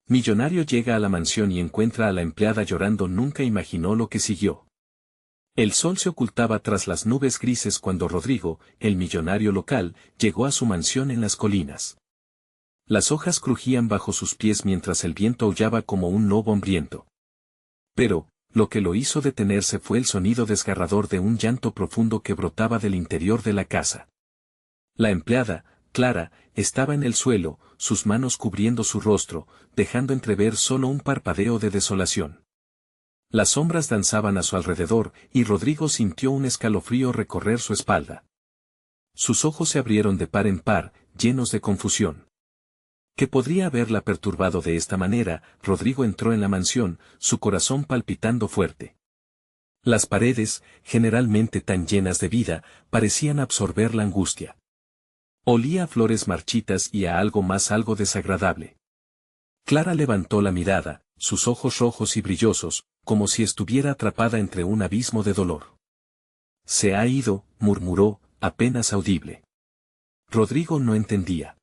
Millonario llega a la mansión y encuentra a la empleada llorando. Nunca imaginó lo que siguió. El sol se ocultaba tras las nubes grises cuando Rodrigo, el millonario local, llegó a su mansión en las colinas. Las hojas crujían bajo sus pies mientras el viento aullaba como un lobo hambriento. Pero, lo que lo hizo detenerse fue el sonido desgarrador de un llanto profundo que brotaba del interior de la casa. La empleada, Clara, estaba en el suelo, sus manos cubriendo su rostro, dejando entrever solo un parpadeo de desolación. Las sombras danzaban a su alrededor, y Rodrigo sintió un escalofrío recorrer su espalda. Sus ojos se abrieron de par en par, llenos de confusión. ¿Qué podría haberla perturbado de esta manera? Rodrigo entró en la mansión, su corazón palpitando fuerte. Las paredes, generalmente tan llenas de vida, parecían absorber la angustia. Olía a flores marchitas y a algo más, algo desagradable. Clara levantó la mirada, sus ojos rojos y brillosos, como si estuviera atrapada entre un abismo de dolor. Se ha ido, murmuró, apenas audible. Rodrigo no entendía.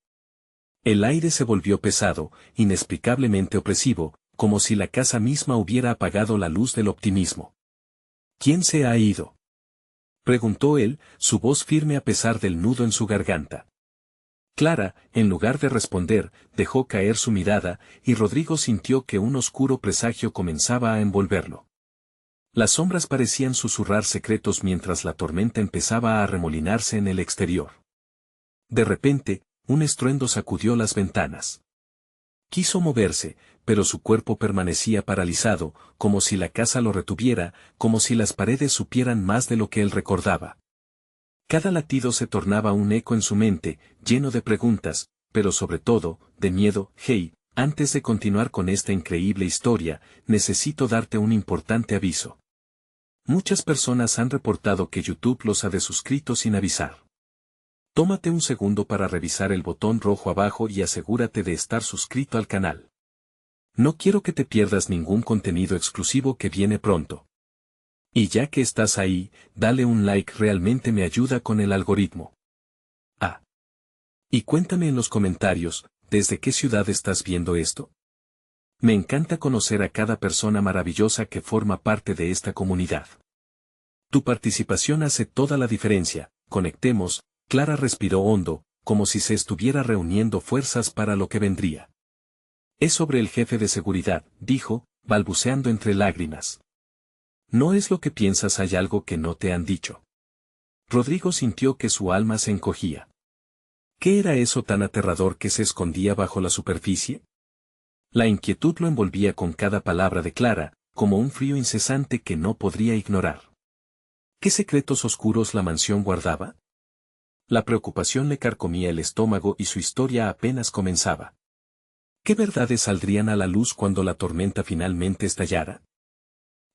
El aire se volvió pesado, inexplicablemente opresivo, como si la casa misma hubiera apagado la luz del optimismo. ¿Quién se ha ido?, preguntó él, su voz firme a pesar del nudo en su garganta. Clara, en lugar de responder, dejó caer su mirada, y Rodrigo sintió que un oscuro presagio comenzaba a envolverlo. Las sombras parecían susurrar secretos mientras la tormenta empezaba a arremolinarse en el exterior. De repente, un estruendo sacudió las ventanas. Quiso moverse, pero su cuerpo permanecía paralizado, como si la casa lo retuviera, como si las paredes supieran más de lo que él recordaba. Cada latido se tornaba un eco en su mente, lleno de preguntas, pero sobre todo, de miedo. Hey, antes de continuar con esta increíble historia, necesito darte un importante aviso. Muchas personas han reportado que YouTube los ha desuscrito sin avisar. Tómate un segundo para revisar el botón rojo abajo y asegúrate de estar suscrito al canal. No quiero que te pierdas ningún contenido exclusivo que viene pronto. Y ya que estás ahí, dale un like, realmente me ayuda con el algoritmo. Y cuéntame en los comentarios, ¿desde qué ciudad estás viendo esto? Me encanta conocer a cada persona maravillosa que forma parte de esta comunidad. Tu participación hace toda la diferencia. Conectemos. Clara respiró hondo, como si se estuviera reuniendo fuerzas para lo que vendría. Es sobre el jefe de seguridad, dijo, balbuceando entre lágrimas. No es lo que piensas, hay algo que no te han dicho. Rodrigo sintió que su alma se encogía. ¿Qué era eso tan aterrador que se escondía bajo la superficie? La inquietud lo envolvía con cada palabra de Clara, como un frío incesante que no podría ignorar. ¿Qué secretos oscuros la mansión guardaba? La preocupación le carcomía el estómago y su historia apenas comenzaba. ¿Qué verdades saldrían a la luz cuando la tormenta finalmente estallara?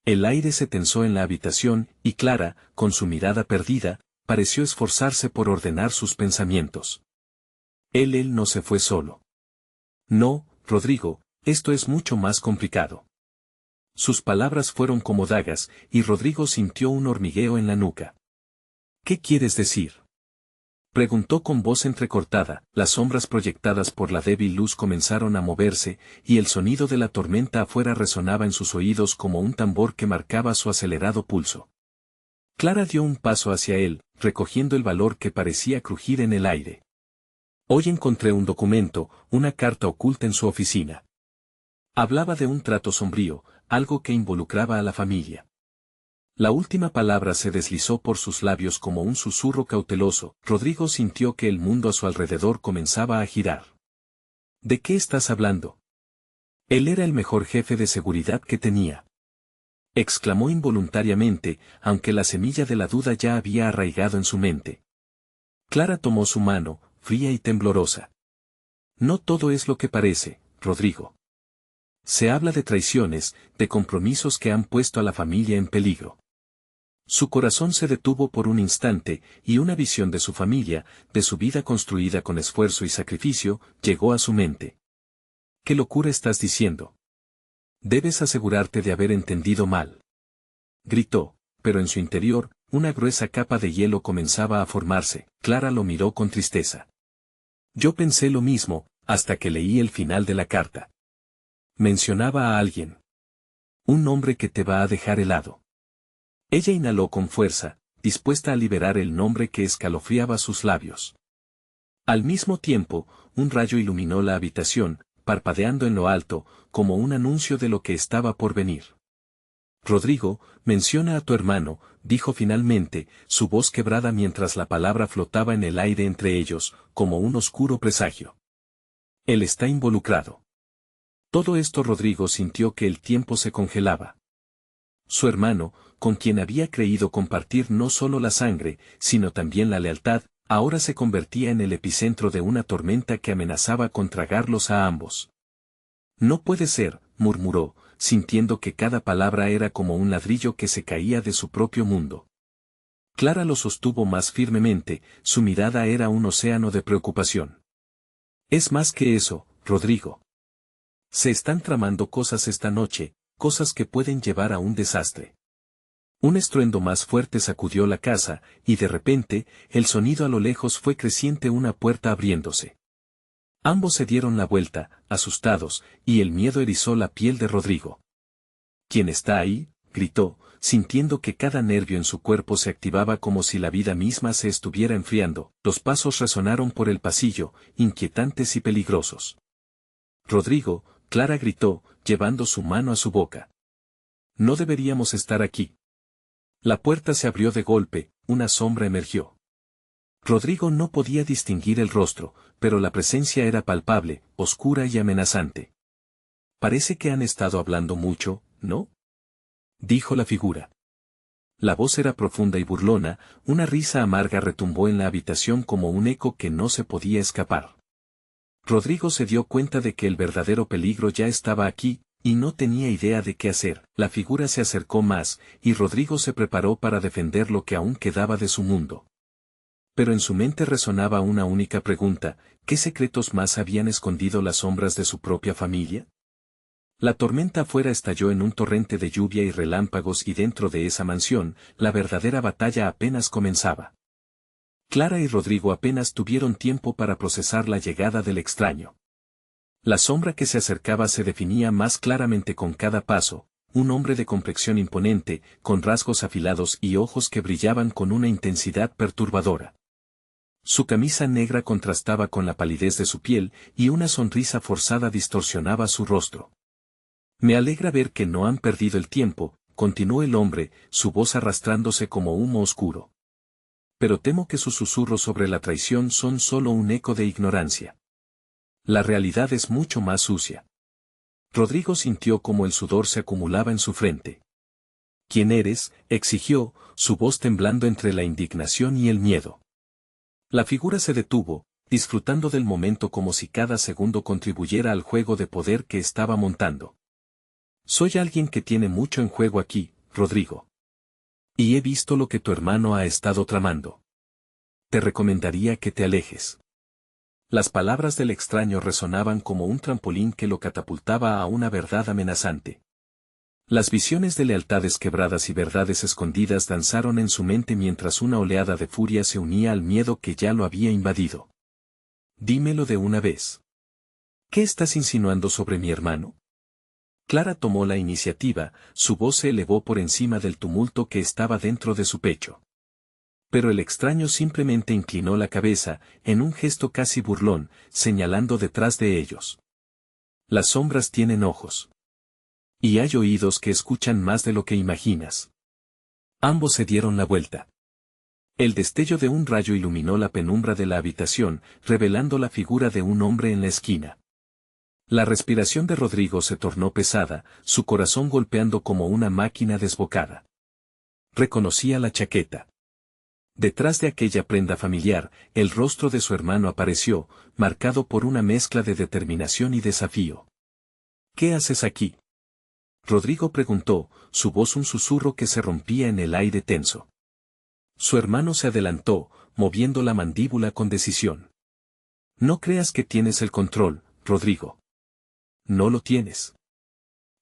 El aire se tensó en la habitación, y Clara, con su mirada perdida, pareció esforzarse por ordenar sus pensamientos. Él no se fue solo. No, Rodrigo, esto es mucho más complicado. Sus palabras fueron como dagas, y Rodrigo sintió un hormigueo en la nuca. ¿Qué quieres decir?, preguntó con voz entrecortada. Las sombras proyectadas por la débil luz comenzaron a moverse, y el sonido de la tormenta afuera resonaba en sus oídos como un tambor que marcaba su acelerado pulso. Clara dio un paso hacia él, recogiendo el valor que parecía crujir en el aire. Hoy encontré un documento, una carta oculta en su oficina. Hablaba de un trato sombrío, algo que involucraba a la familia. La última palabra se deslizó por sus labios como un susurro cauteloso. Rodrigo sintió que el mundo a su alrededor comenzaba a girar. ¿De qué estás hablando? Él era el mejor jefe de seguridad que tenía. Exclamó involuntariamente, aunque la semilla de la duda ya había arraigado en su mente. Clara tomó su mano, fría y temblorosa. No todo es lo que parece, Rodrigo. Se habla de traiciones, de compromisos que han puesto a la familia en peligro. Su corazón se detuvo por un instante, y una visión de su familia, de su vida construida con esfuerzo y sacrificio, llegó a su mente. ¿Qué locura estás diciendo? Debes asegurarte de haber entendido mal. Gritó, pero en su interior, una gruesa capa de hielo comenzaba a formarse. Clara lo miró con tristeza. Yo pensé lo mismo, hasta que leí el final de la carta. Mencionaba a alguien. Un nombre que te va a dejar helado. Ella inhaló con fuerza, dispuesta a liberar el nombre que escalofriaba sus labios. Al mismo tiempo, un rayo iluminó la habitación, parpadeando en lo alto, como un anuncio de lo que estaba por venir. Rodrigo, menciona a tu hermano, dijo finalmente, su voz quebrada mientras la palabra flotaba en el aire entre ellos, como un oscuro presagio. Él está involucrado. Todo esto Rodrigo sintió que el tiempo se congelaba. Su hermano, con quien había creído compartir no solo la sangre, sino también la lealtad, ahora se convertía en el epicentro de una tormenta que amenazaba con tragarlos a ambos. No puede ser, murmuró, sintiendo que cada palabra era como un ladrillo que se caía de su propio mundo. Clara lo sostuvo más firmemente, su mirada era un océano de preocupación. Es más que eso, Rodrigo. Se están tramando cosas esta noche, cosas que pueden llevar a un desastre. Un estruendo más fuerte sacudió la casa, y de repente, el sonido a lo lejos fue creciente, una puerta abriéndose. Ambos se dieron la vuelta, asustados, y el miedo erizó la piel de Rodrigo. ¿Quién está ahí?, gritó, sintiendo que cada nervio en su cuerpo se activaba como si la vida misma se estuviera enfriando. Los pasos resonaron por el pasillo, inquietantes y peligrosos. Rodrigo, Clara gritó, llevando su mano a su boca. No deberíamos estar aquí. La puerta se abrió de golpe, una sombra emergió. Rodrigo no podía distinguir el rostro, pero la presencia era palpable, oscura y amenazante. Parece que han estado hablando mucho, ¿no?, dijo la figura. La voz era profunda y burlona, una risa amarga retumbó en la habitación como un eco que no se podía escapar. Rodrigo se dio cuenta de que el verdadero peligro ya estaba aquí, y no tenía idea de qué hacer. La figura se acercó más, y Rodrigo se preparó para defender lo que aún quedaba de su mundo. Pero en su mente resonaba una única pregunta: ¿qué secretos más habían escondido las sombras de su propia familia? La tormenta afuera estalló en un torrente de lluvia y relámpagos, y dentro de esa mansión, la verdadera batalla apenas comenzaba. Clara y Rodrigo apenas tuvieron tiempo para procesar la llegada del extraño. La sombra que se acercaba se definía más claramente con cada paso, un hombre de complexión imponente, con rasgos afilados y ojos que brillaban con una intensidad perturbadora. Su camisa negra contrastaba con la palidez de su piel, y una sonrisa forzada distorsionaba su rostro. Me alegra ver que no han perdido el tiempo, continuó el hombre, su voz arrastrándose como humo oscuro. Pero temo que sus susurros sobre la traición son solo un eco de ignorancia. La realidad es mucho más sucia. Rodrigo sintió como el sudor se acumulaba en su frente. ¿Quién eres?, exigió, su voz temblando entre la indignación y el miedo. La figura se detuvo, disfrutando del momento como si cada segundo contribuyera al juego de poder que estaba montando. Soy alguien que tiene mucho en juego aquí, Rodrigo. Y he visto lo que tu hermano ha estado tramando. Te recomendaría que te alejes. Las palabras del extraño resonaban como un trampolín que lo catapultaba a una verdad amenazante. Las visiones de lealtades quebradas y verdades escondidas danzaron en su mente mientras una oleada de furia se unía al miedo que ya lo había invadido. Dímelo de una vez. ¿Qué estás insinuando sobre mi hermano? Clara tomó la iniciativa, su voz se elevó por encima del tumulto que estaba dentro de su pecho. Pero el extraño simplemente inclinó la cabeza, en un gesto casi burlón, señalando detrás de ellos. Las sombras tienen ojos. Y hay oídos que escuchan más de lo que imaginas. Ambos se dieron la vuelta. El destello de un rayo iluminó la penumbra de la habitación, revelando la figura de un hombre en la esquina. La respiración de Rodrigo se tornó pesada, su corazón golpeando como una máquina desbocada. Reconocía la chaqueta. Detrás de aquella prenda familiar, el rostro de su hermano apareció, marcado por una mezcla de determinación y desafío. ¿Qué haces aquí?, Rodrigo preguntó, su voz un susurro que se rompía en el aire tenso. Su hermano se adelantó, moviendo la mandíbula con decisión. No creas que tienes el control, Rodrigo. No lo tienes.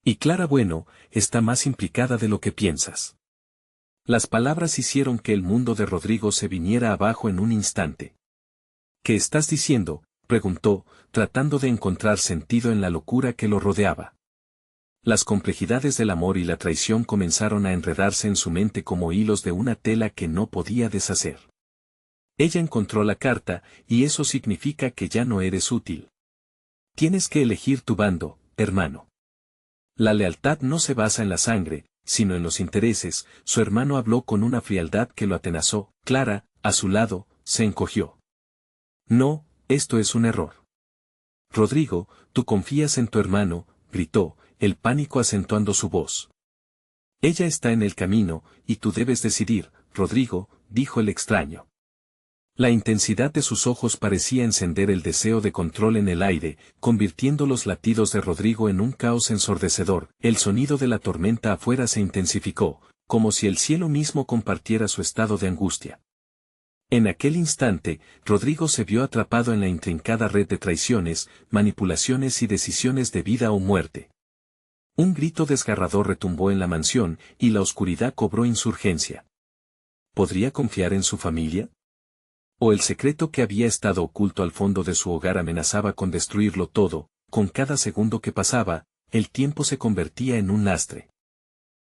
Y Clara, bueno, está más implicada de lo que piensas. Las palabras hicieron que el mundo de Rodrigo se viniera abajo en un instante. ¿Qué estás diciendo?, preguntó, tratando de encontrar sentido en la locura que lo rodeaba. Las complejidades del amor y la traición comenzaron a enredarse en su mente como hilos de una tela que no podía deshacer. Ella encontró la carta, y eso significa que ya no eres útil. Tienes que elegir tu bando, hermano. La lealtad no se basa en la sangre, sino en los intereses. Su hermano habló con una frialdad que lo atenazó. Clara, a su lado, se encogió. No, esto es un error. Rodrigo, tú confías en tu hermano, gritó, el pánico acentuando su voz. Ella está en el camino, y tú debes decidir, Rodrigo, dijo el extraño. La intensidad de sus ojos parecía encender el deseo de control en el aire, convirtiendo los latidos de Rodrigo en un caos ensordecedor. El sonido de la tormenta afuera se intensificó, como si el cielo mismo compartiera su estado de angustia. En aquel instante, Rodrigo se vio atrapado en la intrincada red de traiciones, manipulaciones y decisiones de vida o muerte. Un grito desgarrador retumbó en la mansión, y la oscuridad cobró insurgencia. ¿Podría confiar en su familia? ¿O el secreto que había estado oculto al fondo de su hogar amenazaba con destruirlo todo? Con cada segundo que pasaba, el tiempo se convertía en un lastre.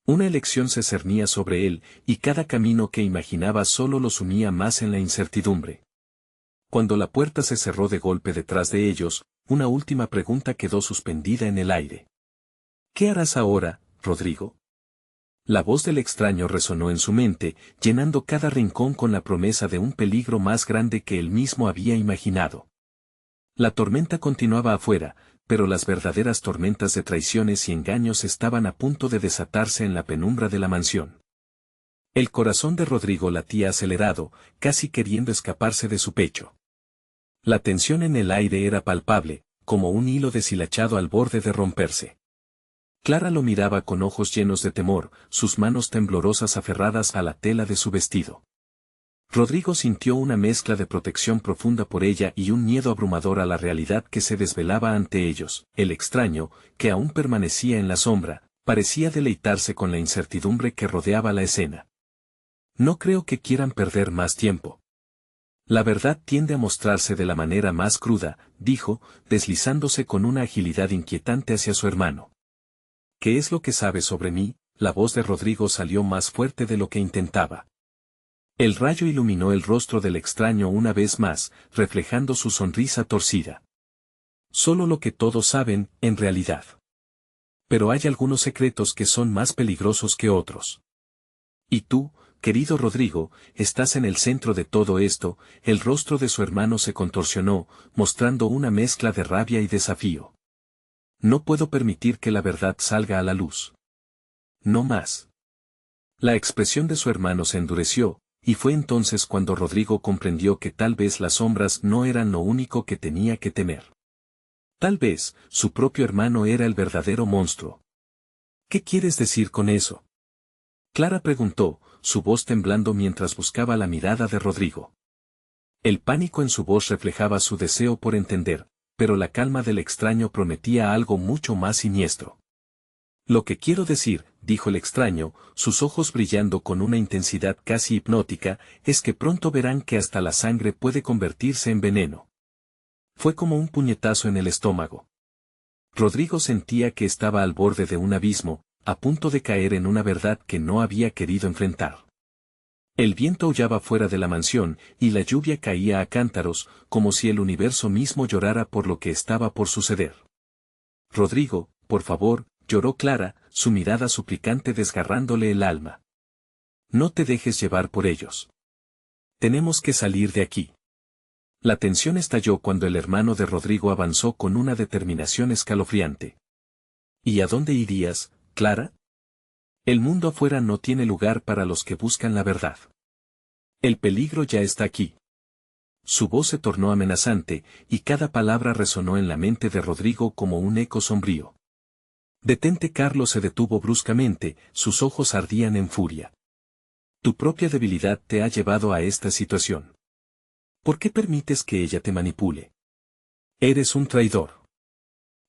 Una elección se cernía sobre él, y cada camino que imaginaba solo lo sumía más en la incertidumbre. Cuando la puerta se cerró de golpe detrás de ellos, una última pregunta quedó suspendida en el aire. ¿Qué harás ahora, Rodrigo? La voz del extraño resonó en su mente, llenando cada rincón con la promesa de un peligro más grande que él mismo había imaginado. La tormenta continuaba afuera, pero las verdaderas tormentas de traiciones y engaños estaban a punto de desatarse en la penumbra de la mansión. El corazón de Rodrigo latía acelerado, casi queriendo escaparse de su pecho. La tensión en el aire era palpable, como un hilo deshilachado al borde de romperse. Clara lo miraba con ojos llenos de temor, sus manos temblorosas aferradas a la tela de su vestido. Rodrigo sintió una mezcla de protección profunda por ella y un miedo abrumador a la realidad que se desvelaba ante ellos. El extraño, que aún permanecía en la sombra, parecía deleitarse con la incertidumbre que rodeaba la escena. No creo que quieran perder más tiempo. La verdad tiende a mostrarse de la manera más cruda, dijo, deslizándose con una agilidad inquietante hacia su hermano. ¿Qué es lo que sabes sobre mí? La voz de Rodrigo salió más fuerte de lo que intentaba. El rayo iluminó el rostro del extraño una vez más, reflejando su sonrisa torcida. Solo lo que todos saben, en realidad. Pero hay algunos secretos que son más peligrosos que otros. Y tú, querido Rodrigo, estás en el centro de todo esto. El rostro de su hermano se contorsionó, mostrando una mezcla de rabia y desafío. No puedo permitir que la verdad salga a la luz. No más. La expresión de su hermano se endureció, y fue entonces cuando Rodrigo comprendió que tal vez las sombras no eran lo único que tenía que temer. Tal vez, su propio hermano era el verdadero monstruo. ¿Qué quieres decir con eso? Clara preguntó, su voz temblando mientras buscaba la mirada de Rodrigo. El pánico en su voz reflejaba su deseo por entender, pero la calma del extraño prometía algo mucho más siniestro. Lo que quiero decir, dijo el extraño, sus ojos brillando con una intensidad casi hipnótica, es que pronto verán que hasta la sangre puede convertirse en veneno. Fue como un puñetazo en el estómago. Rodrigo sentía que estaba al borde de un abismo, a punto de caer en una verdad que no había querido enfrentar. El viento aullaba fuera de la mansión, y la lluvia caía a cántaros, como si el universo mismo llorara por lo que estaba por suceder. Rodrigo, por favor, lloró Clara, su mirada suplicante desgarrándole el alma. No te dejes llevar por ellos. Tenemos que salir de aquí. La tensión estalló cuando el hermano de Rodrigo avanzó con una determinación escalofriante. ¿Y a dónde irías, Clara? El mundo afuera no tiene lugar para los que buscan la verdad. El peligro ya está aquí. Su voz se tornó amenazante, y cada palabra resonó en la mente de Rodrigo como un eco sombrío. Detente. Carlos se detuvo bruscamente, sus ojos ardían en furia. Tu propia debilidad te ha llevado a esta situación. ¿Por qué permites que ella te manipule? Eres un traidor.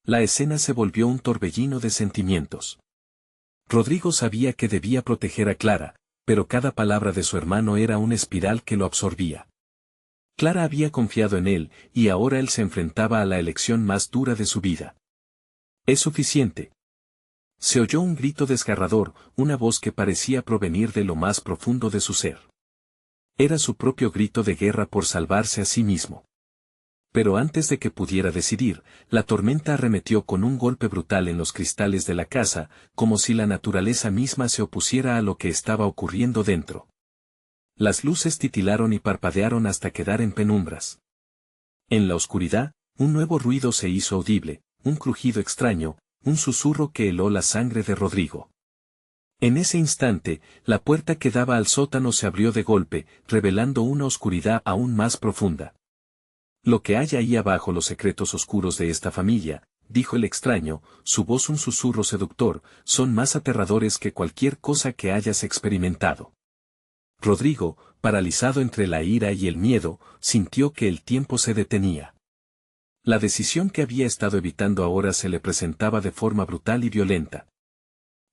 La escena se volvió un torbellino de sentimientos. Rodrigo sabía que debía proteger a Clara, pero cada palabra de su hermano era una espiral que lo absorbía. Clara había confiado en él, y ahora él se enfrentaba a la elección más dura de su vida. Es suficiente. Se oyó un grito desgarrador, una voz que parecía provenir de lo más profundo de su ser. Era su propio grito de guerra por salvarse a sí mismo. Pero antes de que pudiera decidir, la tormenta arremetió con un golpe brutal en los cristales de la casa, como si la naturaleza misma se opusiera a lo que estaba ocurriendo dentro. Las luces titilaron y parpadearon hasta quedar en penumbras. En la oscuridad, un nuevo ruido se hizo audible, un crujido extraño, un susurro que heló la sangre de Rodrigo. En ese instante, la puerta que daba al sótano se abrió de golpe, revelando una oscuridad aún más profunda. Lo que hay ahí abajo, los secretos oscuros de esta familia, dijo el extraño, su voz un susurro seductor, son más aterradores que cualquier cosa que hayas experimentado. Rodrigo, paralizado entre la ira y el miedo, sintió que el tiempo se detenía. La decisión que había estado evitando ahora se le presentaba de forma brutal y violenta.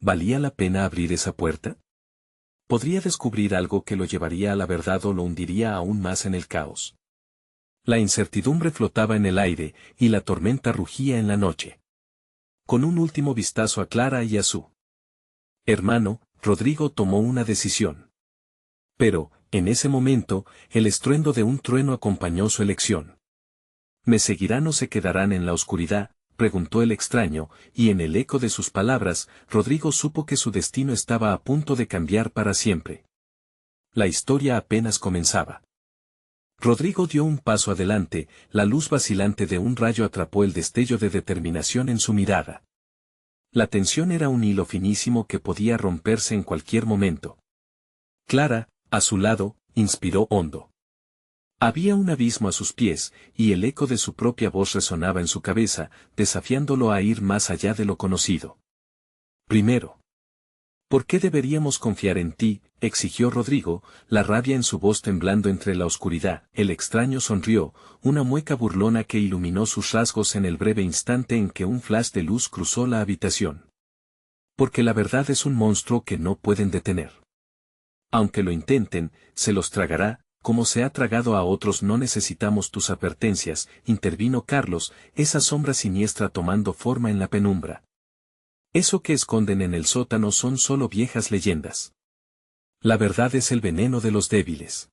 ¿Valía la pena abrir esa puerta? ¿Podría descubrir algo que lo llevaría a la verdad o lo hundiría aún más en el caos? La incertidumbre flotaba en el aire, y la tormenta rugía en la noche. Con un último vistazo a Clara y a su hermano, Rodrigo tomó una decisión. Pero, en ese momento, el estruendo de un trueno acompañó su elección. ¿Me seguirán o se quedarán en la oscuridad?, preguntó el extraño, y en el eco de sus palabras, Rodrigo supo que su destino estaba a punto de cambiar para siempre. La historia apenas comenzaba. Rodrigo dio un paso adelante, la luz vacilante de un rayo atrapó el destello de determinación en su mirada. La tensión era un hilo finísimo que podía romperse en cualquier momento. Clara, a su lado, inspiró hondo. Había un abismo a sus pies, y el eco de su propia voz resonaba en su cabeza, desafiándolo a ir más allá de lo conocido. Primero. ¿Por qué deberíamos confiar en ti?, exigió Rodrigo, la rabia en su voz temblando entre la oscuridad. El extraño sonrió, una mueca burlona que iluminó sus rasgos en el breve instante en que un flash de luz cruzó la habitación. Porque la verdad es un monstruo que no pueden detener. Aunque lo intenten, se los tragará, como se ha tragado a otros. No necesitamos tus advertencias, intervino Carlos, esa sombra siniestra tomando forma en la penumbra. Eso que esconden en el sótano son solo viejas leyendas. La verdad es el veneno de los débiles.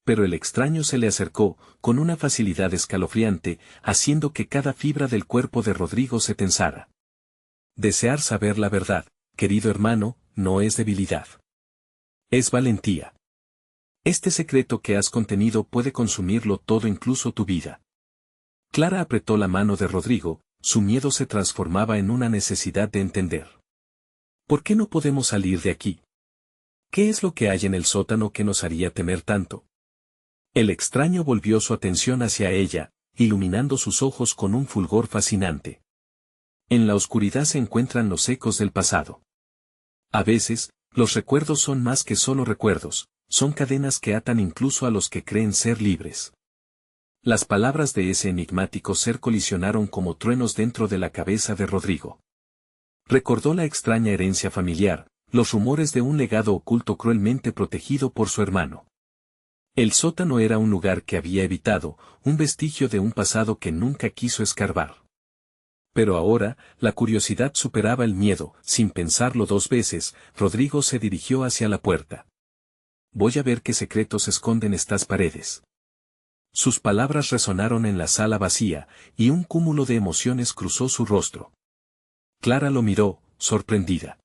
Pero el extraño se le acercó, con una facilidad escalofriante, haciendo que cada fibra del cuerpo de Rodrigo se tensara. Desear saber la verdad, querido hermano, no es debilidad. Es valentía. Este secreto que has contenido puede consumirlo todo, incluso tu vida. Clara apretó la mano de Rodrigo, su miedo se transformaba en una necesidad de entender. ¿Por qué no podemos salir de aquí? ¿Qué es lo que hay en el sótano que nos haría temer tanto? El extraño volvió su atención hacia ella, iluminando sus ojos con un fulgor fascinante. En la oscuridad se encuentran los ecos del pasado. A veces, los recuerdos son más que solo recuerdos, son cadenas que atan incluso a los que creen ser libres. Las palabras de ese enigmático ser colisionaron como truenos dentro de la cabeza de Rodrigo. Recordó la extraña herencia familiar, los rumores de un legado oculto cruelmente protegido por su hermano. El sótano era un lugar que había evitado, un vestigio de un pasado que nunca quiso escarbar. Pero ahora, la curiosidad superaba el miedo. Sin pensarlo dos veces, Rodrigo se dirigió hacia la puerta. Voy a ver qué secretos esconden estas paredes. Sus palabras resonaron en la sala vacía, y un cúmulo de emociones cruzó su rostro. Clara lo miró, sorprendida.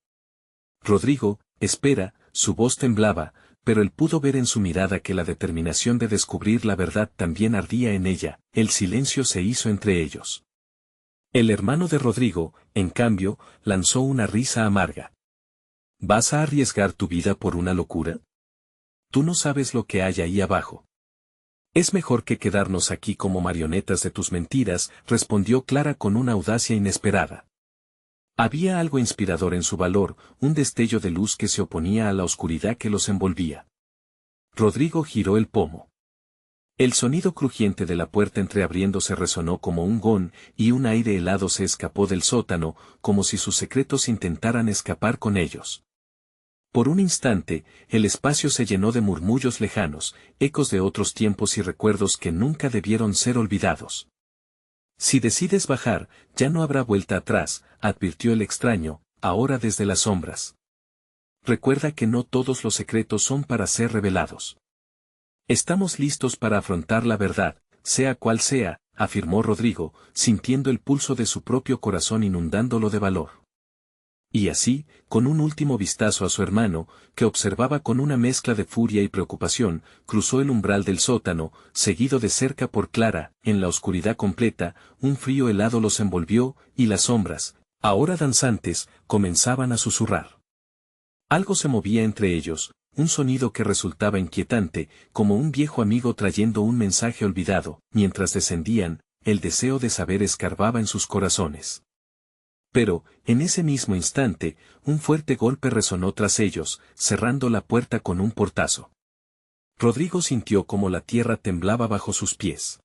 Rodrigo, espera, su voz temblaba, pero él pudo ver en su mirada que la determinación de descubrir la verdad también ardía en ella. El silencio se hizo entre ellos. El hermano de Rodrigo, en cambio, lanzó una risa amarga. ¿Vas a arriesgar tu vida por una locura? Tú no sabes lo que hay ahí abajo. Es mejor que quedarnos aquí como marionetas de tus mentiras, respondió Clara con una audacia inesperada. Había algo inspirador en su valor, un destello de luz que se oponía a la oscuridad que los envolvía. Rodrigo giró el pomo. El sonido crujiente de la puerta entreabriéndose resonó como un gong, y un aire helado se escapó del sótano, como si sus secretos intentaran escapar con ellos. Por un instante, el espacio se llenó de murmullos lejanos, ecos de otros tiempos y recuerdos que nunca debieron ser olvidados. Si decides bajar, ya no habrá vuelta atrás, advirtió el extraño, ahora desde las sombras. Recuerda que no todos los secretos son para ser revelados. Estamos listos para afrontar la verdad, sea cual sea, afirmó Rodrigo, sintiendo el pulso de su propio corazón inundándolo de valor. Y así, con un último vistazo a su hermano, que observaba con una mezcla de furia y preocupación, cruzó el umbral del sótano, seguido de cerca por Clara. En la oscuridad completa, un frío helado los envolvió, y las sombras, ahora danzantes, comenzaban a susurrar. Algo se movía entre ellos, un sonido que resultaba inquietante, como un viejo amigo trayendo un mensaje olvidado. Mientras descendían, el deseo de saber escarbaba en sus corazones. Pero, en ese mismo instante, un fuerte golpe resonó tras ellos, cerrando la puerta con un portazo. Rodrigo sintió como la tierra temblaba bajo sus pies.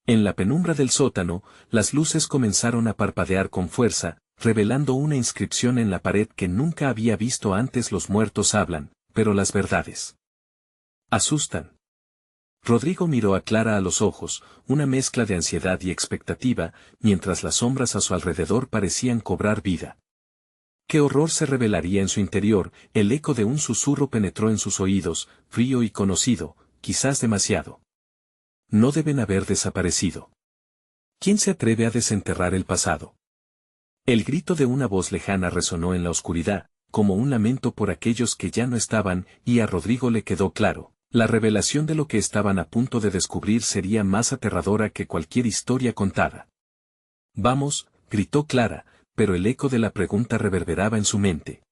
En la penumbra del sótano, las luces comenzaron a parpadear con fuerza, revelando una inscripción en la pared que nunca había visto antes. Los muertos hablan, pero las verdades asustan. Rodrigo miró a Clara a los ojos, una mezcla de ansiedad y expectativa, mientras las sombras a su alrededor parecían cobrar vida. ¿Qué horror se revelaría en su interior? El eco de un susurro penetró en sus oídos, frío y conocido, quizás demasiado. No deben haber desaparecido. ¿Quién se atreve a desenterrar el pasado? El grito de una voz lejana resonó en la oscuridad, como un lamento por aquellos que ya no estaban, y a Rodrigo le quedó claro. La revelación de lo que estaban a punto de descubrir sería más aterradora que cualquier historia contada. Vamos, gritó Clara, pero el eco de la pregunta reverberaba en su mente.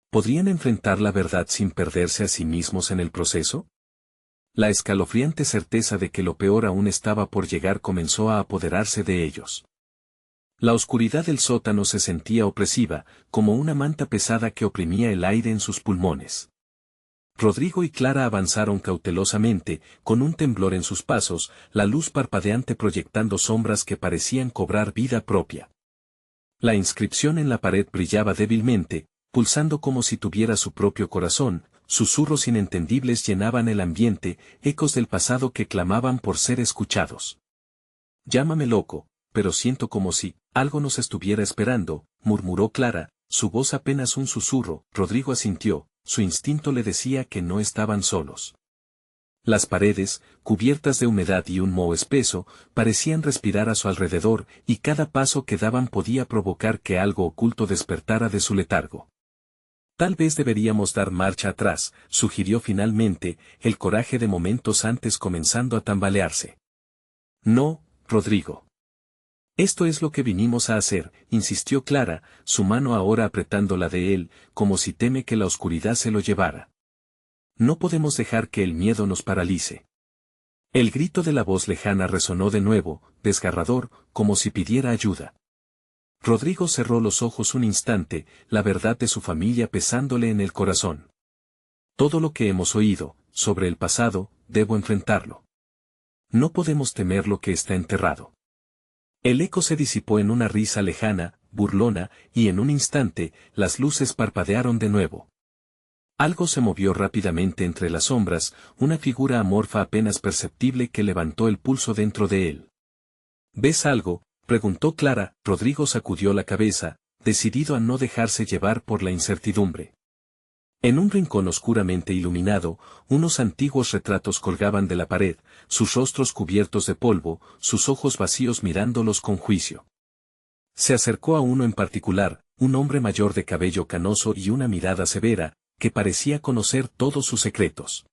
¿Podrían enfrentar la verdad sin perderse a sí mismos en el proceso? La escalofriante certeza de que lo peor aún estaba por llegar comenzó a apoderarse de ellos. La oscuridad del sótano se sentía opresiva, como una manta pesada que oprimía el aire en sus pulmones. Rodrigo y Clara avanzaron cautelosamente, con un temblor en sus pasos, la luz parpadeante proyectando sombras que parecían cobrar vida propia. La inscripción en la pared brillaba débilmente, pulsando como si tuviera su propio corazón. Susurros inentendibles llenaban el ambiente, ecos del pasado que clamaban por ser escuchados. Llámame loco, pero siento como si algo nos estuviera esperando, murmuró Clara, su voz apenas un susurro. Rodrigo asintió. Su instinto le decía que no estaban solos. Las paredes, cubiertas de humedad y un moho espeso, parecían respirar a su alrededor, y cada paso que daban podía provocar que algo oculto despertara de su letargo. Tal vez deberíamos dar marcha atrás, sugirió finalmente, el coraje de momentos antes comenzando a tambalearse. No, Rodrigo. Esto es lo que vinimos a hacer, insistió Clara, su mano ahora apretando la de él, como si teme que la oscuridad se lo llevara. No podemos dejar que el miedo nos paralice. El grito de la voz lejana resonó de nuevo, desgarrador, como si pidiera ayuda. Rodrigo cerró los ojos un instante, la verdad de su familia pesándole en el corazón. Todo lo que hemos oído, sobre el pasado, debo enfrentarlo. No podemos temer lo que está enterrado. El eco se disipó en una risa lejana, burlona, y en un instante, las luces parpadearon de nuevo. Algo se movió rápidamente entre las sombras, una figura amorfa apenas perceptible que levantó el pulso dentro de él. ¿Ves algo?, preguntó Clara. Rodrigo sacudió la cabeza, decidido a no dejarse llevar por la incertidumbre. En un rincón oscuramente iluminado, unos antiguos retratos colgaban de la pared, sus rostros cubiertos de polvo, sus ojos vacíos mirándolos con juicio. Se acercó a uno en particular, un hombre mayor de cabello canoso y una mirada severa, que parecía conocer todos sus secretos.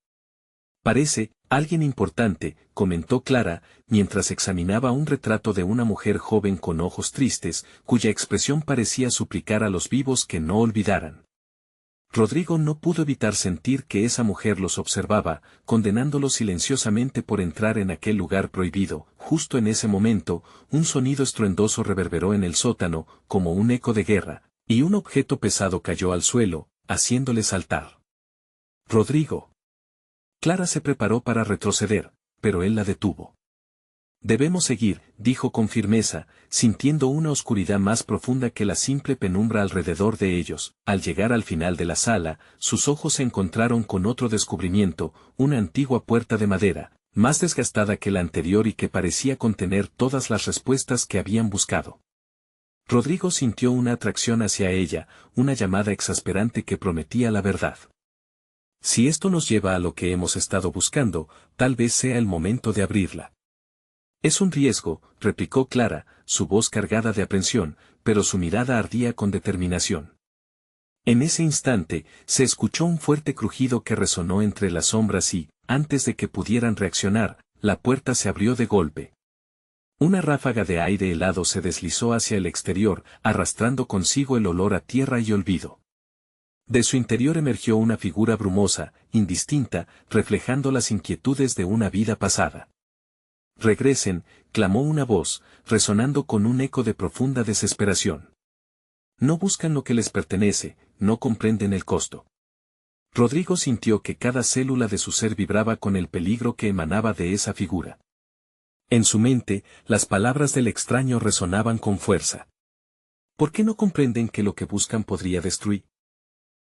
Parece, alguien importante, comentó Clara, mientras examinaba un retrato de una mujer joven con ojos tristes, cuya expresión parecía suplicar a los vivos que no olvidaran. Rodrigo no pudo evitar sentir que esa mujer los observaba, condenándolos silenciosamente por entrar en aquel lugar prohibido. Justo en ese momento, un sonido estruendoso reverberó en el sótano, como un eco de guerra, y un objeto pesado cayó al suelo, haciéndole saltar. Rodrigo. Clara se preparó para retroceder, pero él la detuvo. Debemos seguir, dijo con firmeza, sintiendo una oscuridad más profunda que la simple penumbra alrededor de ellos. Al llegar al final de la sala, sus ojos se encontraron con otro descubrimiento, una antigua puerta de madera, más desgastada que la anterior y que parecía contener todas las respuestas que habían buscado. Rodrigo sintió una atracción hacia ella, una llamada exasperante que prometía la verdad. Si esto nos lleva a lo que hemos estado buscando, tal vez sea el momento de abrirla. Es un riesgo, replicó Clara, su voz cargada de aprensión, pero su mirada ardía con determinación. En ese instante, se escuchó un fuerte crujido que resonó entre las sombras y, antes de que pudieran reaccionar, la puerta se abrió de golpe. Una ráfaga de aire helado se deslizó hacia el exterior, arrastrando consigo el olor a tierra y olvido. De su interior emergió una figura brumosa, indistinta, reflejando las inquietudes de una vida pasada. «Regresen», clamó una voz, resonando con un eco de profunda desesperación. No buscan lo que les pertenece, no comprenden el costo. Rodrigo sintió que cada célula de su ser vibraba con el peligro que emanaba de esa figura. En su mente, las palabras del extraño resonaban con fuerza. ¿Por qué no comprenden que lo que buscan podría destruir?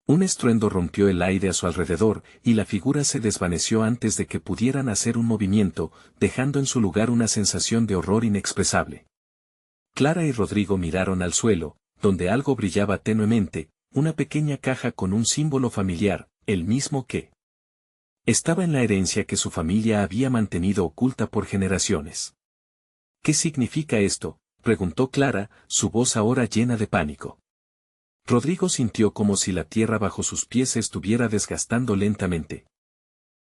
Un estruendo rompió el aire a su alrededor, y la figura se desvaneció antes de que pudieran hacer un movimiento, dejando en su lugar una sensación de horror inexpresable. Clara y Rodrigo miraron al suelo, donde algo brillaba tenuemente, una pequeña caja con un símbolo familiar, el mismo que estaba en la herencia que su familia había mantenido oculta por generaciones. ¿Qué significa esto?, preguntó Clara, su voz ahora llena de pánico. Rodrigo sintió como si la tierra bajo sus pies se estuviera desgastando lentamente.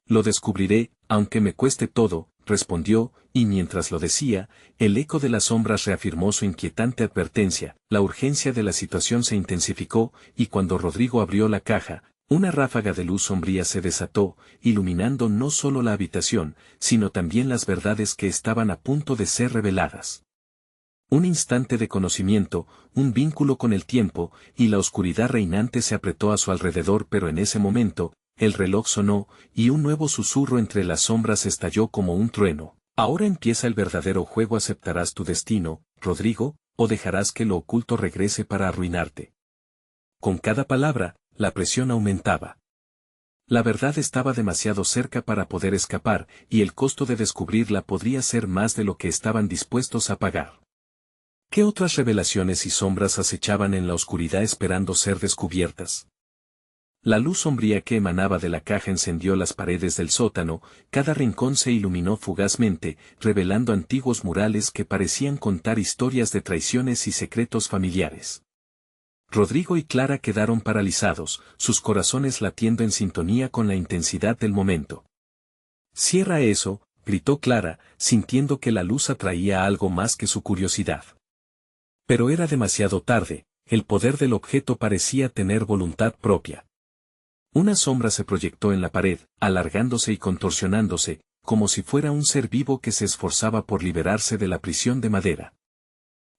Lo descubriré, aunque me cueste todo, respondió, y mientras lo decía, el eco de las sombras reafirmó su inquietante advertencia. La urgencia de la situación se intensificó, y cuando Rodrigo abrió la caja, una ráfaga de luz sombría se desató, iluminando no solo la habitación, sino también las verdades que estaban a punto de ser reveladas. Un instante de conocimiento, un vínculo con el tiempo, y la oscuridad reinante se apretó a su alrededor, pero en ese momento, el reloj sonó, y un nuevo susurro entre las sombras estalló como un trueno. Ahora empieza el verdadero juego. ¿Aceptarás tu destino, Rodrigo, o dejarás que lo oculto regrese para arruinarte? Con cada palabra, la presión aumentaba. La verdad estaba demasiado cerca para poder escapar, y el costo de descubrirla podría ser más de lo que estaban dispuestos a pagar. ¿Qué otras revelaciones y sombras acechaban en la oscuridad esperando ser descubiertas? La luz sombría que emanaba de la caja encendió las paredes del sótano, cada rincón se iluminó fugazmente, revelando antiguos murales que parecían contar historias de traiciones y secretos familiares. Rodrigo y Clara quedaron paralizados, sus corazones latiendo en sintonía con la intensidad del momento. «Cierra eso», gritó Clara, sintiendo que la luz atraía algo más que su curiosidad. Pero era demasiado tarde, el poder del objeto parecía tener voluntad propia. Una sombra se proyectó en la pared, alargándose y contorsionándose, como si fuera un ser vivo que se esforzaba por liberarse de la prisión de madera.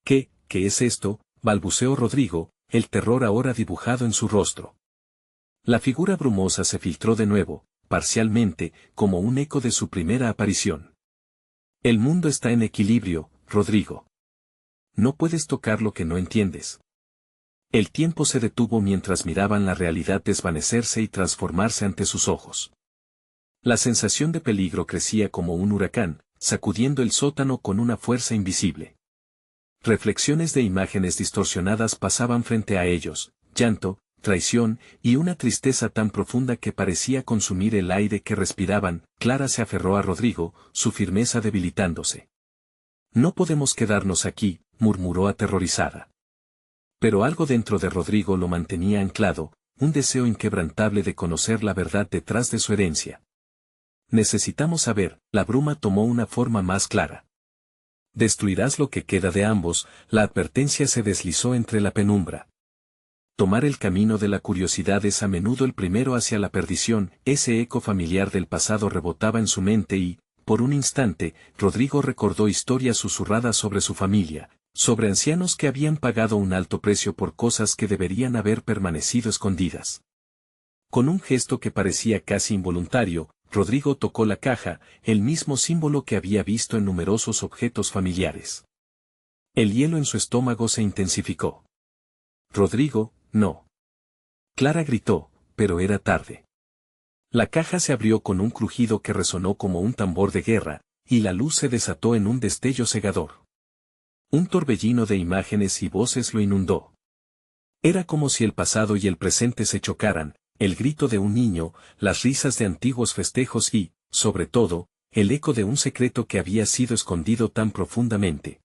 ¿Qué es esto?, balbuceó Rodrigo, el terror ahora dibujado en su rostro. La figura brumosa se filtró de nuevo, parcialmente, como un eco de su primera aparición. El mundo está en equilibrio, Rodrigo. No puedes tocar lo que no entiendes. El tiempo se detuvo mientras miraban la realidad desvanecerse y transformarse ante sus ojos. La sensación de peligro crecía como un huracán, sacudiendo el sótano con una fuerza invisible. Reflexiones de imágenes distorsionadas pasaban frente a ellos, llanto, traición, y una tristeza tan profunda que parecía consumir el aire que respiraban. Clara se aferró a Rodrigo, su firmeza debilitándose. «No podemos quedarnos aquí», murmuró aterrorizada. Pero algo dentro de Rodrigo lo mantenía anclado, un deseo inquebrantable de conocer la verdad detrás de su herencia. «Necesitamos saber», la bruma tomó una forma más clara. «Destruirás lo que queda de ambos», la advertencia se deslizó entre la penumbra. Tomar el camino de la curiosidad es a menudo el primero hacia la perdición. Ese eco familiar del pasado rebotaba en su mente y, por un instante, Rodrigo recordó historias susurradas sobre su familia, sobre ancianos que habían pagado un alto precio por cosas que deberían haber permanecido escondidas. Con un gesto que parecía casi involuntario, Rodrigo tocó la caja, el mismo símbolo que había visto en numerosos objetos familiares. El hielo en su estómago se intensificó. «Rodrigo, no». Clara gritó, pero era tarde. La caja se abrió con un crujido que resonó como un tambor de guerra, y la luz se desató en un destello cegador. Un torbellino de imágenes y voces lo inundó. Era como si el pasado y el presente se chocaran, el grito de un niño, las risas de antiguos festejos y, sobre todo, el eco de un secreto que había sido escondido tan profundamente.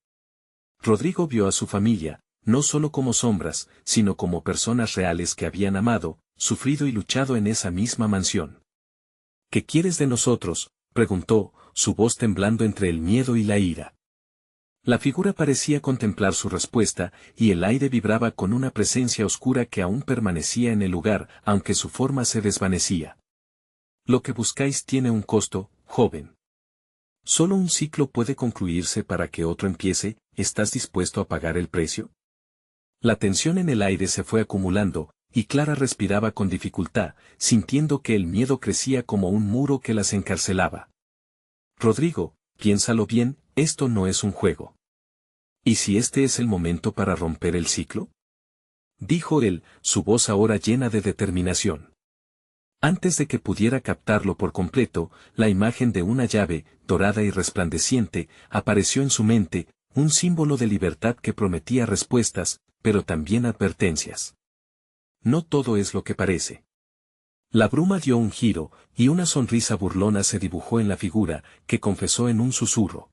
Rodrigo vio a su familia, no solo como sombras, sino como personas reales que habían amado, sufrido y luchado en esa misma mansión. ¿Qué quieres de nosotros?, preguntó, su voz temblando entre el miedo y la ira. La figura parecía contemplar su respuesta, y el aire vibraba con una presencia oscura que aún permanecía en el lugar, aunque su forma se desvanecía. Lo que buscáis tiene un costo, joven. Solo un ciclo puede concluirse para que otro empiece, ¿estás dispuesto a pagar el precio? La tensión en el aire se fue acumulando, y Clara respiraba con dificultad, sintiendo que el miedo crecía como un muro que las encarcelaba. Rodrigo, piénsalo bien, esto no es un juego. ¿Y si este es el momento para romper el ciclo?, dijo él, su voz ahora llena de determinación. Antes de que pudiera captarlo por completo, la imagen de una llave, dorada y resplandeciente, apareció en su mente, un símbolo de libertad que prometía respuestas, pero también advertencias. No todo es lo que parece. La bruma dio un giro, y una sonrisa burlona se dibujó en la figura, que confesó en un susurro.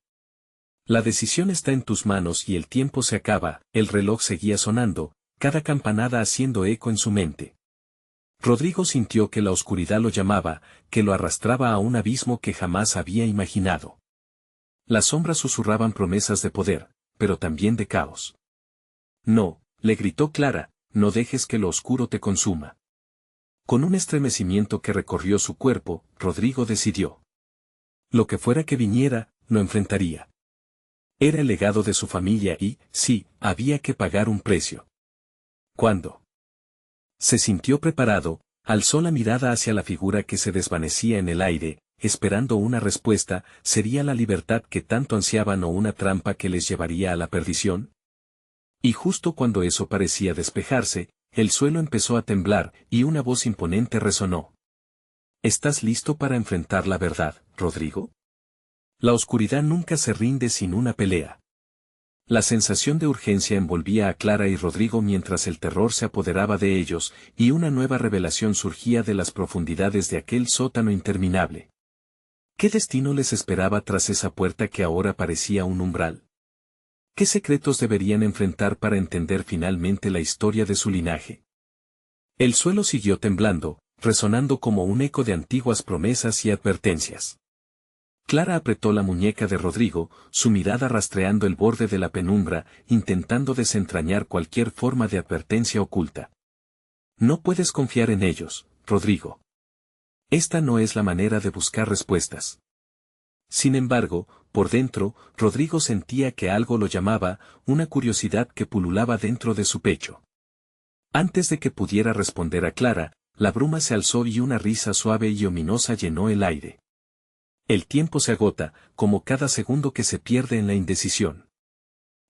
La decisión está en tus manos y el tiempo se acaba. El reloj seguía sonando, cada campanada haciendo eco en su mente. Rodrigo sintió que la oscuridad lo llamaba, que lo arrastraba a un abismo que jamás había imaginado. Las sombras susurraban promesas de poder, pero también de caos. No, le gritó Clara, no dejes que lo oscuro te consuma. Con un estremecimiento que recorrió su cuerpo, Rodrigo decidió. Lo que fuera que viniera, lo enfrentaría. Era el legado de su familia y, sí, había que pagar un precio. ¿Cuándo? Se sintió preparado, alzó la mirada hacia la figura que se desvanecía en el aire, esperando una respuesta. ¿Sería la libertad que tanto ansiaban o una trampa que les llevaría a la perdición? Y justo cuando eso parecía despejarse, el suelo empezó a temblar, y una voz imponente resonó. ¿Estás listo para enfrentar la verdad, Rodrigo? La oscuridad nunca se rinde sin una pelea. La sensación de urgencia envolvía a Clara y Rodrigo mientras el terror se apoderaba de ellos, y una nueva revelación surgía de las profundidades de aquel sótano interminable. ¿Qué destino les esperaba tras esa puerta que ahora parecía un umbral? ¿Qué secretos deberían enfrentar para entender finalmente la historia de su linaje? El suelo siguió temblando, resonando como un eco de antiguas promesas y advertencias. Clara apretó la muñeca de Rodrigo, su mirada rastreando el borde de la penumbra, intentando desentrañar cualquier forma de advertencia oculta. No puedes confiar en ellos, Rodrigo. Esta no es la manera de buscar respuestas. Sin embargo, por dentro, Rodrigo sentía que algo lo llamaba, una curiosidad que pululaba dentro de su pecho. Antes de que pudiera responder a Clara, la bruma se alzó y una risa suave y ominosa llenó el aire. El tiempo se agota, como cada segundo que se pierde en la indecisión.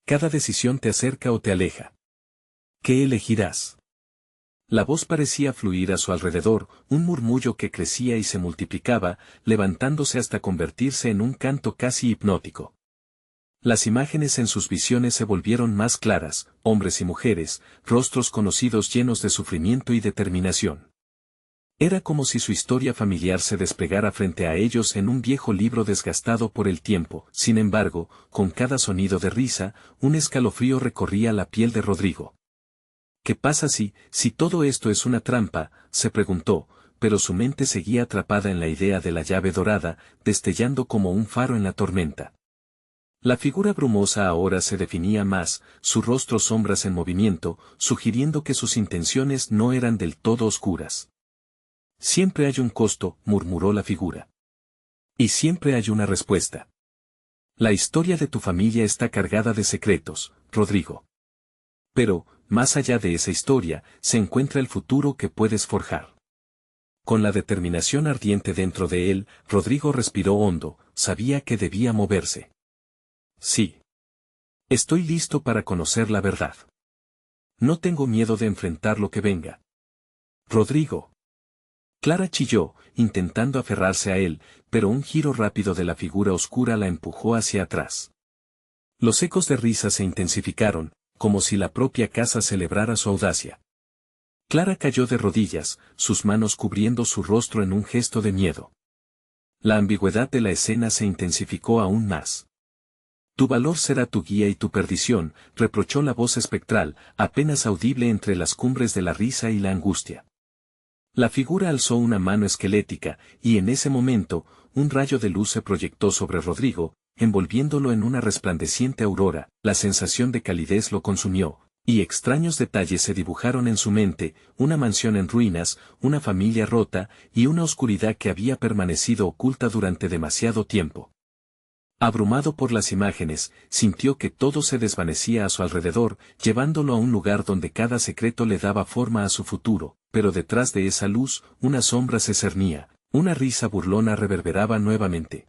Cada decisión te acerca o te aleja. ¿Qué elegirás? La voz parecía fluir a su alrededor, un murmullo que crecía y se multiplicaba, levantándose hasta convertirse en un canto casi hipnótico. Las imágenes en sus visiones se volvieron más claras, hombres y mujeres, rostros conocidos llenos de sufrimiento y determinación. Era como si su historia familiar se desplegara frente a ellos en un viejo libro desgastado por el tiempo. Sin embargo, con cada sonido de risa, un escalofrío recorría la piel de Rodrigo. ¿Qué pasa si todo esto es una trampa?, se preguntó, pero su mente seguía atrapada en la idea de la llave dorada, destellando como un faro en la tormenta. La figura brumosa ahora se definía más, su rostro sombras en movimiento, sugiriendo que sus intenciones no eran del todo oscuras. Siempre hay un costo, murmuró la figura. Y siempre hay una respuesta. La historia de tu familia está cargada de secretos, Rodrigo. Pero, más allá de esa historia, se encuentra el futuro que puedes forjar. Con la determinación ardiente dentro de él, Rodrigo respiró hondo, sabía que debía moverse. Sí. Estoy listo para conocer la verdad. No tengo miedo de enfrentar lo que venga. Rodrigo. Clara chilló, intentando aferrarse a él, pero un giro rápido de la figura oscura la empujó hacia atrás. Los ecos de risa se intensificaron, como si la propia casa celebrara su audacia. Clara cayó de rodillas, sus manos cubriendo su rostro en un gesto de miedo. La ambigüedad de la escena se intensificó aún más. Tu valor será tu guía y tu perdición, reprochó la voz espectral, apenas audible entre las cumbres de la risa y la angustia. La figura alzó una mano esquelética, y en ese momento, un rayo de luz se proyectó sobre Rodrigo, envolviéndolo en una resplandeciente aurora. La sensación de calidez lo consumió, y extraños detalles se dibujaron en su mente, una mansión en ruinas, una familia rota, y una oscuridad que había permanecido oculta durante demasiado tiempo. Abrumado por las imágenes, sintió que todo se desvanecía a su alrededor, llevándolo a un lugar donde cada secreto le daba forma a su futuro, pero detrás de esa luz, una sombra se cernía, una risa burlona reverberaba nuevamente.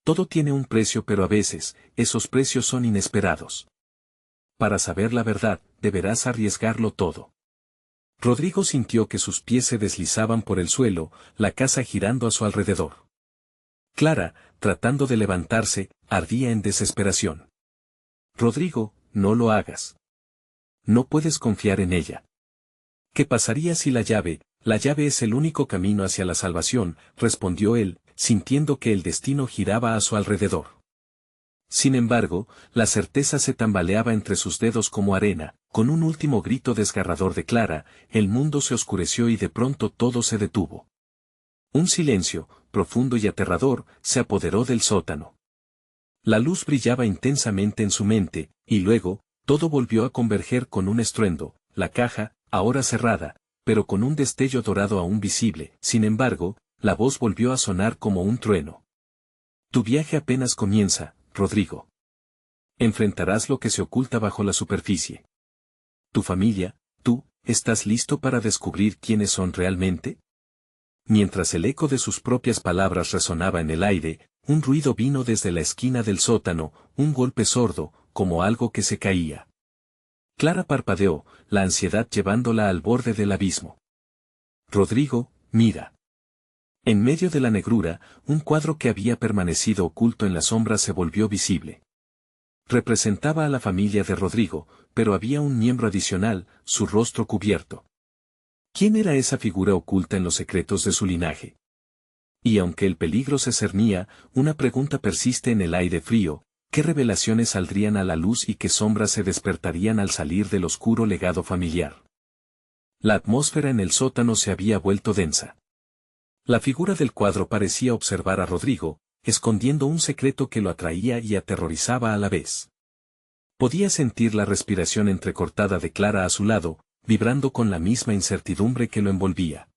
Todo tiene un precio, pero a veces, esos precios son inesperados. Para saber la verdad, deberás arriesgarlo todo. Rodrigo sintió que sus pies se deslizaban por el suelo, la casa girando a su alrededor. Clara, tratando de levantarse, ardía en desesperación. Rodrigo, no lo hagas. No puedes confiar en ella. ¿Qué pasaría si la llave es el único camino hacia la salvación?, respondió él, sintiendo que el destino giraba a su alrededor. Sin embargo, la certeza se tambaleaba entre sus dedos como arena. Con un último grito desgarrador de Clara, el mundo se oscureció y de pronto todo se detuvo. Un silencio, profundo y aterrador, se apoderó del sótano. La luz brillaba intensamente en su mente, y luego, todo volvió a converger con un estruendo, la caja, ahora cerrada, pero con un destello dorado aún visible. Sin embargo, la voz volvió a sonar como un trueno. Tu viaje apenas comienza, Rodrigo. Enfrentarás lo que se oculta bajo la superficie. Tu familia, tú, ¿estás listo para descubrir quiénes son realmente? Mientras el eco de sus propias palabras resonaba en el aire, un ruido vino desde la esquina del sótano, un golpe sordo, como algo que se caía. Clara parpadeó, la ansiedad llevándola al borde del abismo. Rodrigo, mira. En medio de la negrura, un cuadro que había permanecido oculto en la sombra se volvió visible. Representaba a la familia de Rodrigo, pero había un miembro adicional, su rostro cubierto. ¿Quién era esa figura oculta en los secretos de su linaje? Y aunque el peligro se cernía, una pregunta persiste en el aire frío: ¿qué revelaciones saldrían a la luz y qué sombras se despertarían al salir del oscuro legado familiar? La atmósfera en el sótano se había vuelto densa. La figura del cuadro parecía observar a Rodrigo, escondiendo un secreto que lo atraía y aterrorizaba a la vez. Podía sentir la respiración entrecortada de Clara a su lado, vibrando con la misma incertidumbre que lo envolvía.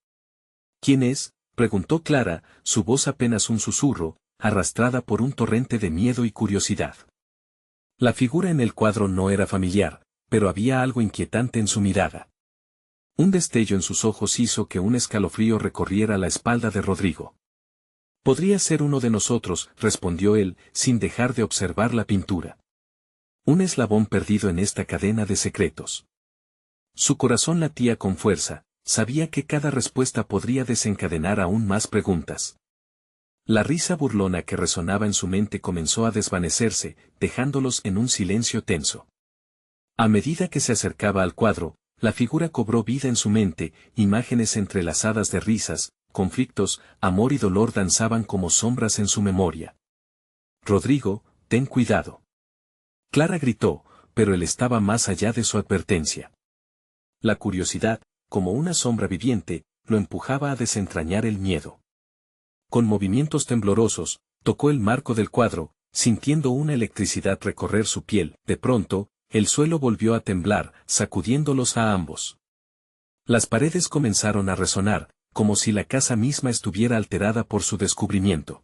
¿Quién es?, preguntó Clara, su voz apenas un susurro, arrastrada por un torrente de miedo y curiosidad. La figura en el cuadro no era familiar, pero había algo inquietante en su mirada. Un destello en sus ojos hizo que un escalofrío recorriera la espalda de Rodrigo. Podría ser uno de nosotros, respondió él, sin dejar de observar la pintura. Un eslabón perdido en esta cadena de secretos. Su corazón latía con fuerza, sabía que cada respuesta podría desencadenar aún más preguntas. La risa burlona que resonaba en su mente comenzó a desvanecerse, dejándolos en un silencio tenso. A medida que se acercaba al cuadro, la figura cobró vida en su mente, imágenes entrelazadas de risas, conflictos, amor y dolor danzaban como sombras en su memoria. Rodrigo, ten cuidado. Clara gritó, pero él estaba más allá de su advertencia. La curiosidad, como una sombra viviente, lo empujaba a desentrañar el miedo. Con movimientos temblorosos, tocó el marco del cuadro, sintiendo una electricidad recorrer su piel. De pronto, el suelo volvió a temblar, sacudiéndolos a ambos. Las paredes comenzaron a resonar, como si la casa misma estuviera alterada por su descubrimiento.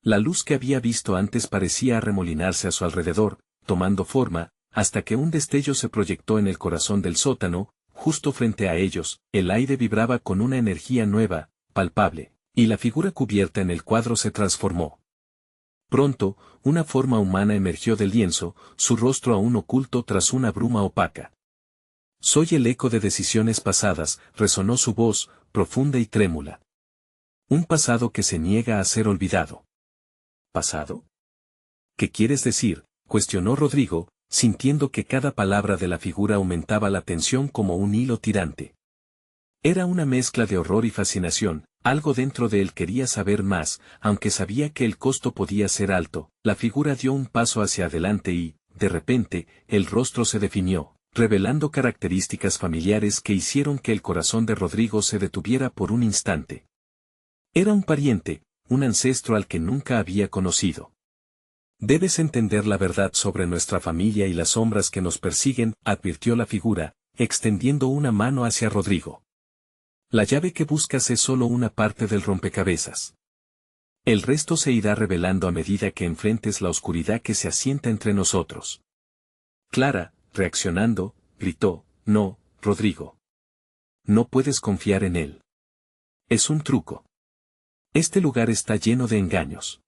La luz que había visto antes parecía arremolinarse a su alrededor, tomando forma, hasta que un destello se proyectó en el corazón del sótano, justo frente a ellos. El aire vibraba con una energía nueva, palpable, y la figura cubierta en el cuadro se transformó. Pronto, una forma humana emergió del lienzo, su rostro aún oculto tras una bruma opaca. Soy el eco de decisiones pasadas, resonó su voz, profunda y trémula. Un pasado que se niega a ser olvidado. ¿Pasado? ¿Qué quieres decir? cuestionó Rodrigo, sintiendo que cada palabra de la figura aumentaba la tensión como un hilo tirante. Era una mezcla de horror y fascinación, algo dentro de él quería saber más, aunque sabía que el costo podía ser alto. La figura dio un paso hacia adelante y, de repente, el rostro se definió, revelando características familiares que hicieron que el corazón de Rodrigo se detuviera por un instante. Era un pariente, un ancestro al que nunca había conocido. Debes entender la verdad sobre nuestra familia y las sombras que nos persiguen, advirtió la figura, extendiendo una mano hacia Rodrigo. La llave que buscas es solo una parte del rompecabezas. El resto se irá revelando a medida que enfrentes la oscuridad que se asienta entre nosotros. Clara, reaccionando, gritó, no, Rodrigo. No puedes confiar en él. Es un truco. Este lugar está lleno de engaños.